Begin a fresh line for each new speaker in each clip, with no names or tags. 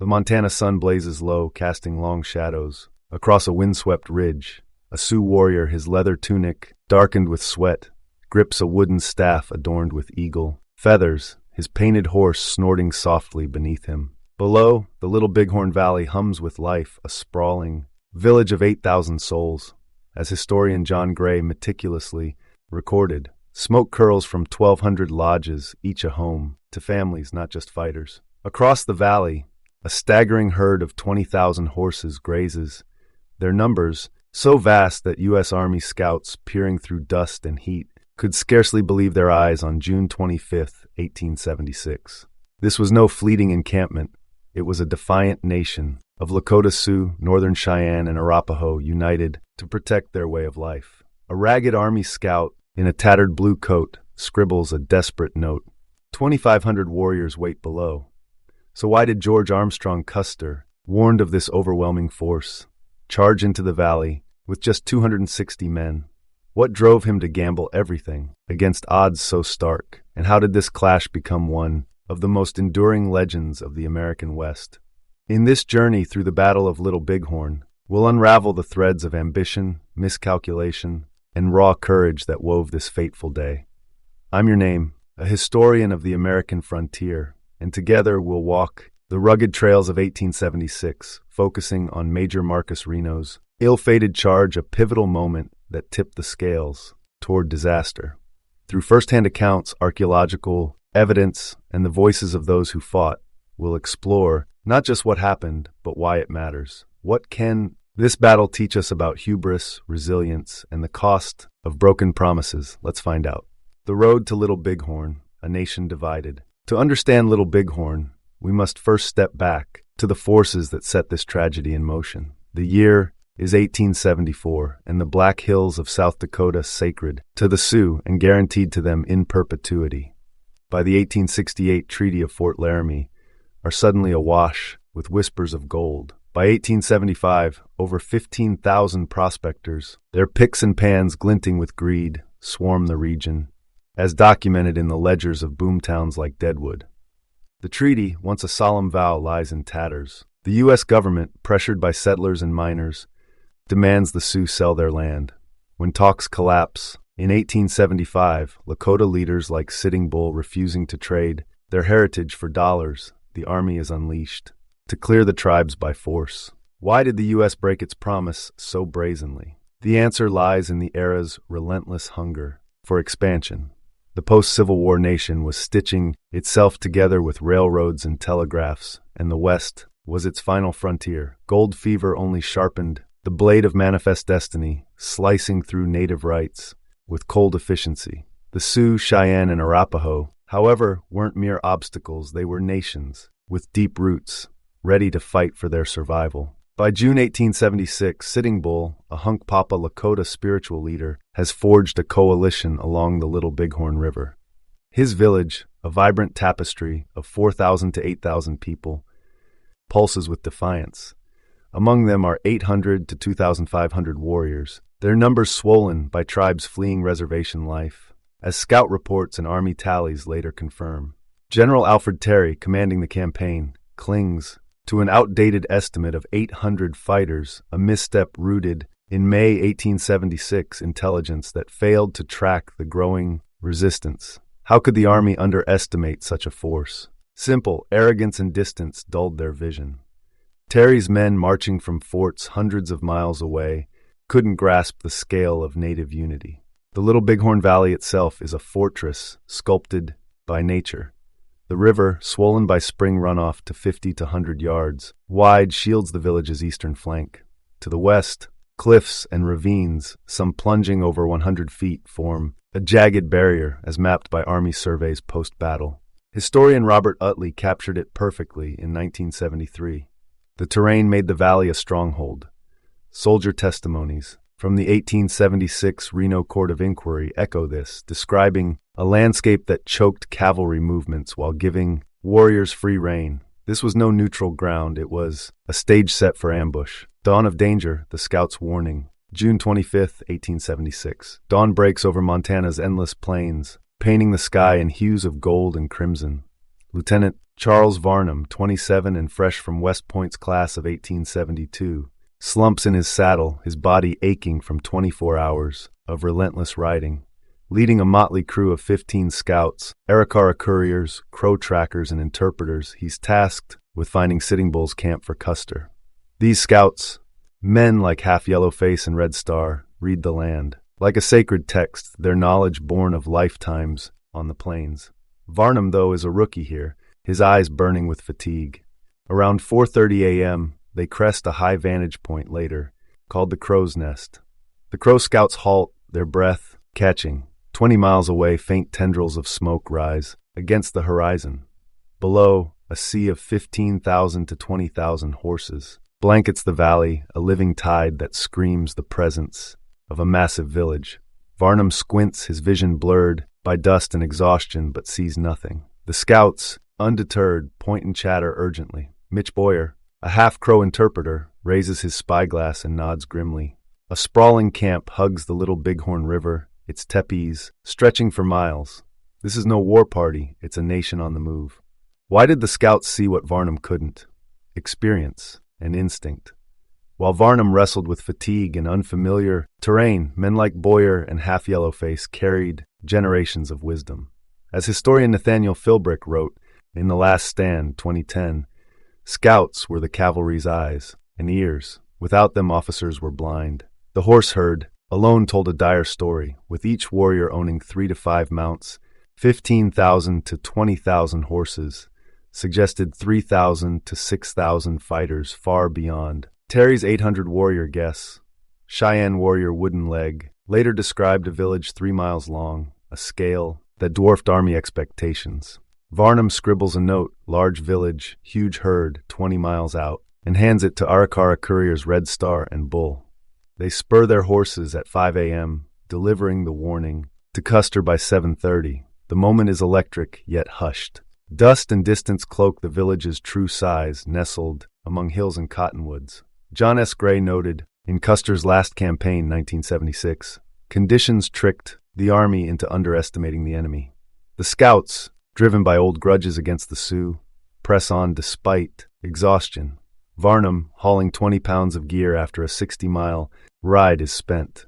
The Montana sun blazes low, casting long shadows. Across a windswept ridge, a Sioux warrior, his leather tunic darkened with sweat, grips a wooden staff adorned with eagle feathers, his painted horse snorting softly beneath him. Below, the Little Bighorn Valley hums with life, a sprawling village of 8,000 souls. As historian John Gray meticulously recorded, smoke curls from 1,200 lodges, each a home to families, not just fighters. Across the valley, a staggering herd of 20,000 horses grazes, their numbers so vast that U.S. Army scouts peering through dust and heat could scarcely believe their eyes on June 25, 1876. This was no fleeting encampment. It was a defiant nation of Lakota Sioux, Northern Cheyenne, and Arapaho united to protect their way of life. A ragged Army scout in a tattered blue coat scribbles a desperate note. 2,500 warriors wait below. So why did George Armstrong Custer, warned of this overwhelming force, charge into the valley with just 260 men? What drove him to gamble everything against odds so stark? And how did this clash become one of the most enduring legends of the American West? In this journey through the Battle of Little Bighorn, we'll unravel the threads of ambition, miscalculation, and raw courage that wove this fateful day. I'm your name, a historian of the American frontier, and together we'll walk the rugged trails of 1876, focusing on Major Marcus Reno's ill-fated charge, a pivotal moment that tipped the scales toward disaster. Through first-hand accounts, archaeological evidence, and the voices of those who fought, we'll explore not just what happened, but why it matters. What can this battle teach us about hubris, resilience, and the cost of broken promises? Let's find out. The road to Little Bighorn, a nation divided. To understand Little Bighorn, we must first step back to the forces that set this tragedy in motion. The year is 1874, and the Black Hills of South Dakota sacred to the Sioux and guaranteed to them in perpetuity by the 1868 Treaty of Fort Laramie, are suddenly awash with whispers of gold. By 1875, over 15,000 prospectors, their picks and pans glinting with greed, swarm the region, as documented in the ledgers of boomtowns like Deadwood. The treaty, once a solemn vow, lies in tatters. The U.S. government, pressured by settlers and miners, demands the Sioux sell their land. When talks collapse, in 1875, Lakota leaders like Sitting Bull refusing to trade their heritage for dollars, the army is unleashed to clear the tribes by force. Why did the U.S. break its promise so brazenly? The answer lies in the era's relentless hunger for expansion. The post-Civil War nation was stitching itself together with railroads and telegraphs, and the West was its final frontier. Gold fever only sharpened the blade of manifest destiny, slicing through native rights with cold efficiency. The Sioux, Cheyenne, and Arapaho, however, weren't mere obstacles. They were nations with deep roots, ready to fight for their survival. By June 1876, Sitting Bull, a Hunkpapa Lakota spiritual leader, has forged a coalition along the Little Bighorn River. His village, a vibrant tapestry of 4,000 to 8,000 people, pulses with defiance. Among them are 800 to 2,500 warriors, their numbers swollen by tribes fleeing reservation life, as scout reports and army tallies later confirm. General Alfred Terry, commanding the campaign, clings to an outdated estimate of 800 fighters, a misstep rooted in May 1876 intelligence that failed to track the growing resistance. How could the army underestimate such a force? Simple, arrogance and distance dulled their vision. Terry's men, marching from forts hundreds of miles away, couldn't grasp the scale of native unity. The Little Bighorn Valley itself is a fortress sculpted by nature. The river, swollen by spring runoff to 50 to 100 yards wide, shields the village's eastern flank. To the west, cliffs and ravines, some plunging over 100 feet, form a jagged barrier as mapped by Army surveys post-battle. Historian Robert Utley captured it perfectly in 1973. The terrain made the valley a stronghold. Soldier testimonies from the 1876 Reno Court of Inquiry echo this, describing a landscape that choked cavalry movements while giving warriors free rein. This was no neutral ground, it was a stage set for ambush. Dawn of danger, the scouts' warning. June 25, 1876. Dawn breaks over Montana's endless plains, painting the sky in hues of gold and crimson. Lieutenant Charles Varnum, 27 and fresh from West Point's class of 1872, slumps in his saddle, his body aching from 24 hours of relentless riding. Leading a motley crew of 15 scouts, Arikara couriers, crow trackers, and interpreters, he's tasked with finding Sitting Bull's camp for Custer. These scouts, men like Half Yellowface and Red Star, read the land. Like a sacred text, their knowledge born of lifetimes on the plains. Varnum, though, is a rookie here, his eyes burning with fatigue. Around 4:30 a.m., they crest a high vantage point later, called the Crow's Nest. The Crow Scouts halt, their breath catching. 20 miles away, faint tendrils of smoke rise against the horizon. Below, a sea of 15,000 to 20,000 horses blankets the valley, a living tide that screams the presence of a massive village. Varnum squints, his vision blurred by dust and exhaustion, but sees nothing. The scouts, undeterred, point and chatter urgently. Mitch Boyer, a half-crow interpreter, raises his spyglass and nods grimly. A sprawling camp hugs the Little Bighorn River, its tepees stretching for miles. This is no war party, it's a nation on the move. Why did the scouts see what Varnum couldn't? Experience and instinct. While Varnum wrestled with fatigue and unfamiliar terrain, men like Boyer and Half Yellowface carried generations of wisdom. As historian Nathaniel Philbrick wrote in The Last Stand, 2010, scouts were the cavalry's eyes and ears. Without them, officers were blind. The horse herd alone told a dire story, with each warrior owning 3 to 5 mounts, 15,000 to 20,000 horses, suggested 3,000 to 6,000 fighters far beyond. Terry's 800 warrior guess, Cheyenne warrior Wooden Leg, later described a village 3 miles long, a scale that dwarfed army expectations. Varnum scribbles a note, large village, huge herd, 20 miles out, and hands it to Arikara couriers Red Star and Bull. They spur their horses at 5 a.m., delivering the warning to Custer by 7:30. The moment is electric, yet hushed. Dust and distance cloak the village's true size, nestled among hills and cottonwoods. John S. Gray noted, in Custer's last campaign, 1976, conditions tricked the army into underestimating the enemy. The scouts, driven by old grudges against the Sioux, press on despite exhaustion. Varnum, hauling 20 pounds of gear after a 60-mile ride, is spent.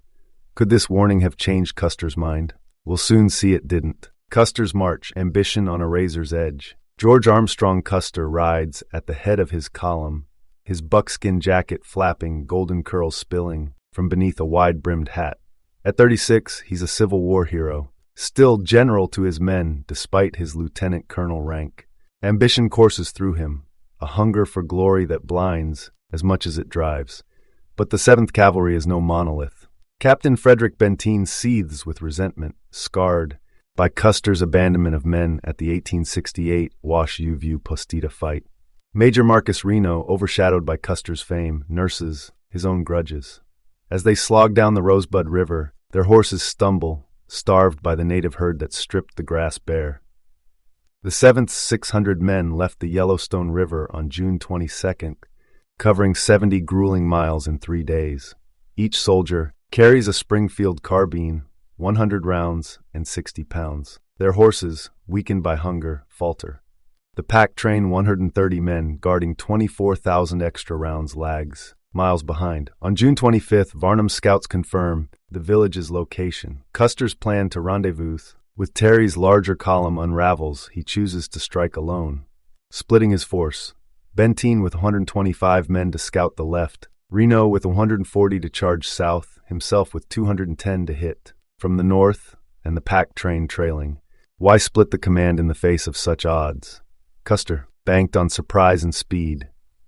Could this warning have changed Custer's mind? We'll soon see it didn't. Custer's march, ambition on a razor's edge. George Armstrong Custer rides at the head of his column, his buckskin jacket flapping, golden curls spilling from beneath a wide-brimmed hat. At 36, he's a Civil War hero, still general to his men despite his lieutenant colonel rank. Ambition courses through him, a hunger for glory that blinds as much as it drives. But the 7th Cavalry is no monolith. Captain Frederick Benteen seethes with resentment, scarred by Custer's abandonment of men at the 1868 Wash U View Postita fight. Major Marcus Reno, overshadowed by Custer's fame, nurses his own grudges. As they slog down the Rosebud River, their horses stumble, starved by the native herd that stripped the grass bare. The 7th 600 men left the Yellowstone River on June 22nd, covering 70 grueling miles in 3 days. Each soldier carries a Springfield carbine, 100 rounds, and 60 pounds. Their horses, weakened by hunger, falter. The pack train 130 men, guarding 24,000 extra rounds, lags miles behind. On June 25th, Varnum's scouts confirm the village's location. Custer's plan to rendezvous with Terry's larger column unravels. He chooses to strike alone, splitting his force. Benteen with 125 men to scout the left, Reno with 140 to charge south, himself with 210 to hit from the north, and the pack train trailing. Why split the command in the face of such odds? Custer banked on surprise and speed,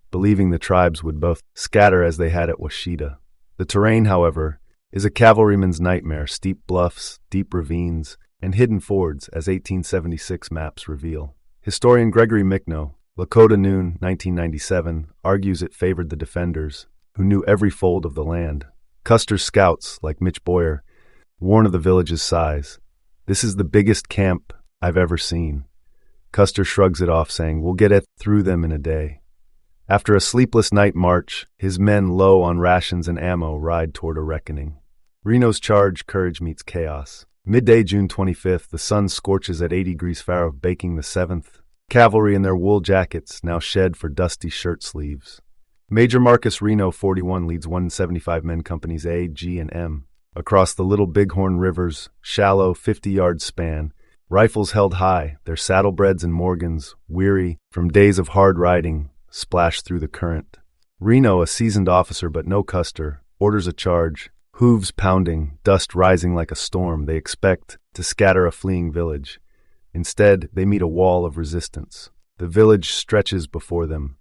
believing the tribes would both scatter as they had at Washita. The terrain, however, is a cavalryman's nightmare: steep bluffs, deep ravines, and hidden fords, as 1876 maps reveal. Historian Gregory Micknow, Lakota Noon, 1997, argues it favored the defenders, who knew every fold of the land. Custer's scouts, like Mitch Boyer, warn of the village's size. "This is the biggest camp I've ever seen." Custer shrugs it off, saying, "We'll get it through them in a day." After a sleepless night march, his men, low on rations and ammo, ride toward a reckoning. Reno's charge, courage meets chaos. Midday, June 25th, the sun scorches at 80 degrees Fahrenheit, baking the 7th Cavalry in their wool jackets, now shed for dusty shirt sleeves. Major Marcus Reno, 41, leads 175 men companies A, G, and M across the Little Bighorn River's shallow 50-yard span, rifles held high, their saddlebreds and Morgans, weary from days of hard riding, splash through the current. Reno, a seasoned officer but no Custer, orders a charge, hooves pounding, dust rising like a storm. They expect to scatter a fleeing village. Instead, they meet a wall of resistance. The village stretches before them,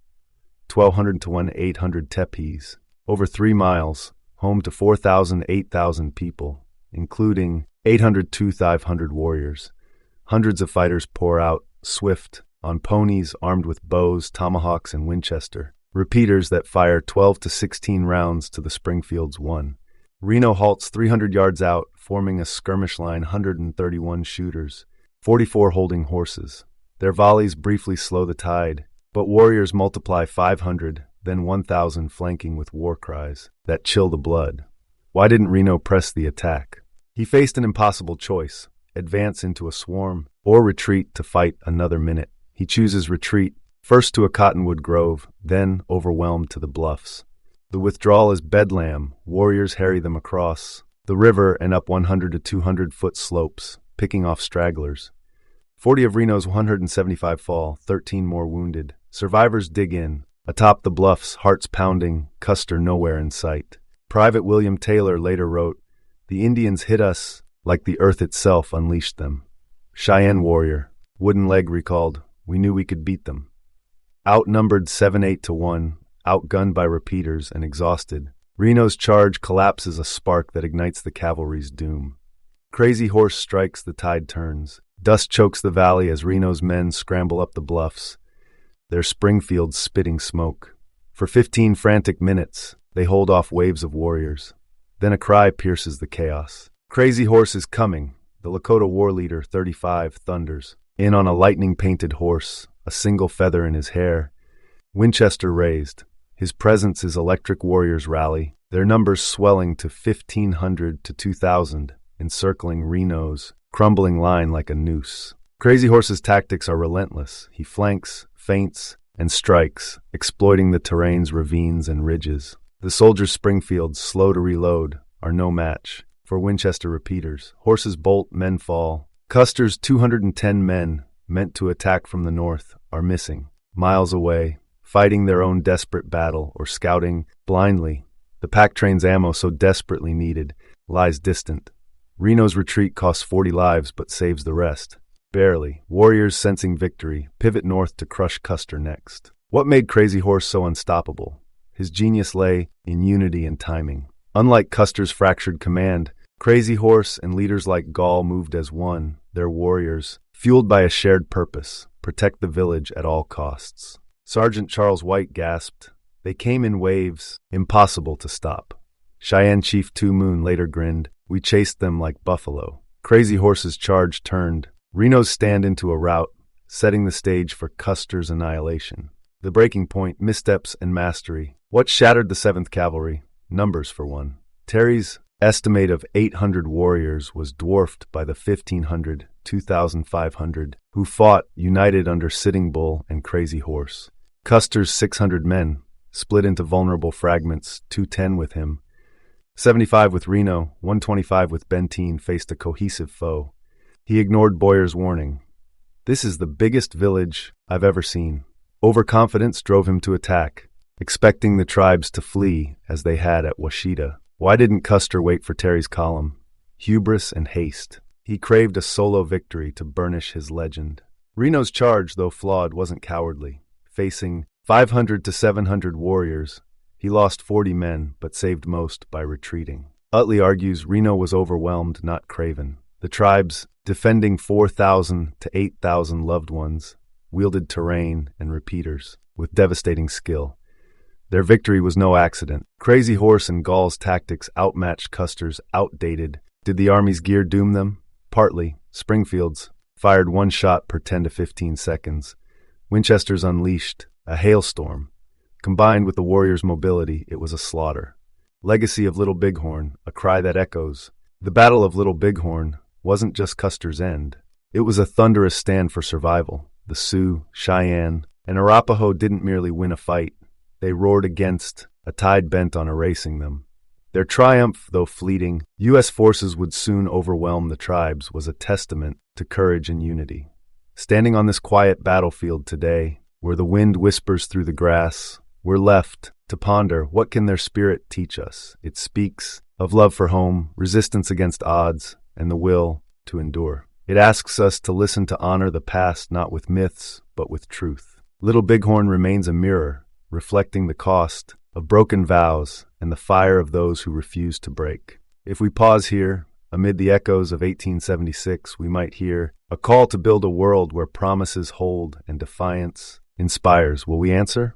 1,200 to 1,800 tepees, over 3 miles, home to 4,000 to 8,000 people, including 800 to 500 warriors. Hundreds of fighters pour out, swift, on ponies armed with bows, tomahawks, and Winchester, repeaters that fire 12 to 16 rounds to the Springfield's 1. Reno halts 300 yards out, forming a skirmish line, 131 shooters, 44 holding horses. Their volleys briefly slow the tide, but warriors multiply 500, then 1,000, flanking with war cries that chill the blood. Why didn't Reno press the attack? He faced an impossible choice: advance into a swarm or retreat to fight another minute. He chooses retreat, first to a cottonwood grove, then, overwhelmed, to the bluffs. The withdrawal is bedlam. Warriors harry them across the river and up 100 to 200-foot slopes, picking off stragglers. 40 of Reno's 175 fall, 13 more wounded. Survivors dig in. Atop the bluffs, hearts pounding, Custer nowhere in sight. Private William Taylor later wrote, "The Indians hit us like the earth itself unleashed them." Cheyenne warrior, Wooden Leg, recalled, "We knew we could beat them." Outnumbered 7-8 to 1, outgunned by repeaters and exhausted, Reno's charge collapses, a spark that ignites the cavalry's doom. Crazy Horse strikes, the tide turns. Dust chokes the valley as Reno's men scramble up the bluffs, their Springfields spitting smoke. For 15 frantic minutes, they hold off waves of warriors. Then a cry pierces the chaos. Crazy Horse is coming. The Lakota war leader, 35, thunders. In on a lightning-painted horse, a single feather in his hair, Winchester raised. His presence is electric warriors rally, their numbers swelling to 1,500 to 2,000, encircling Reno's crumbling line like a noose. Crazy Horse's tactics are relentless. He flanks, feints, and strikes, exploiting the terrain's ravines and ridges. The soldiers' Springfields, slow to reload, are no match for Winchester repeaters. Horses bolt, men fall. Custer's 210 men, meant to attack from the north, are missing, miles away, fighting their own desperate battle or scouting blindly. The pack train's ammo, so desperately needed, lies distant. Reno's retreat costs 40 lives but saves the rest. Barely. Warriors, sensing victory, pivot north to crush Custer next. What made Crazy Horse so unstoppable? His genius lay in unity and timing. Unlike Custer's fractured command, Crazy Horse and leaders like Gall moved as one, their warriors, fueled by a shared purpose: protect the village at all costs. Sergeant Charles White gasped, "They came in waves, impossible to stop." Cheyenne Chief Two Moon later grinned, "We chased them like buffalo." Crazy Horse's charge turned Reno's stand into a rout, setting the stage for Custer's annihilation. The breaking point: missteps and mastery. What shattered the 7th Cavalry? Numbers, for one. Terry's estimate of 800 warriors was dwarfed by the 1,500, 2,500 who fought united under Sitting Bull and Crazy Horse. Custer's 600 men, split into vulnerable fragments, 210 with him. 75 with Reno, 125 with Benteen, faced a cohesive foe. He ignored Boyer's warning. "This is the biggest village I've ever seen." Overconfidence drove him to attack, expecting the tribes to flee as they had at Washita. Why didn't Custer wait for Terry's column? Hubris and haste. He craved a solo victory to burnish his legend. Reno's charge, though flawed, wasn't cowardly. Facing 500 to 700 warriors, he lost 40 men, but saved most by retreating. Utley argues Reno was overwhelmed, not craven. The tribes, defending 4,000 to 8,000 loved ones, wielded terrain and repeaters with devastating skill. Their victory was no accident. Crazy Horse and Gall's tactics outmatched Custer's outdated. Did the Army's gear doom them? Partly. Springfield's fired one shot per 10 to 15 seconds. Winchester's unleashed a hailstorm. Combined with the warriors' mobility, it was a slaughter. Legacy of Little Bighorn, a cry that echoes. The Battle of Little Bighorn wasn't just Custer's end. It was a thunderous stand for survival. the Sioux, Cheyenne, and Arapaho didn't merely win a fight. They roared against a tide bent on erasing them. Their triumph, though fleeting, U.S. forces would soon overwhelm the tribes, was a testament to courage and unity. Standing on this quiet battlefield today, where the wind whispers through the grass, we're left to ponder, what can their spirit teach us? It speaks of love for home, resistance against odds, and the will to endure. It asks us to listen, to honor the past, not with myths, but with truth. Little Bighorn remains a mirror, reflecting the cost of broken vows and the fire of those who refuse to break. If we pause here, amid the echoes of 1876, we might hear a call to build a world where promises hold and defiance inspires. Will we answer?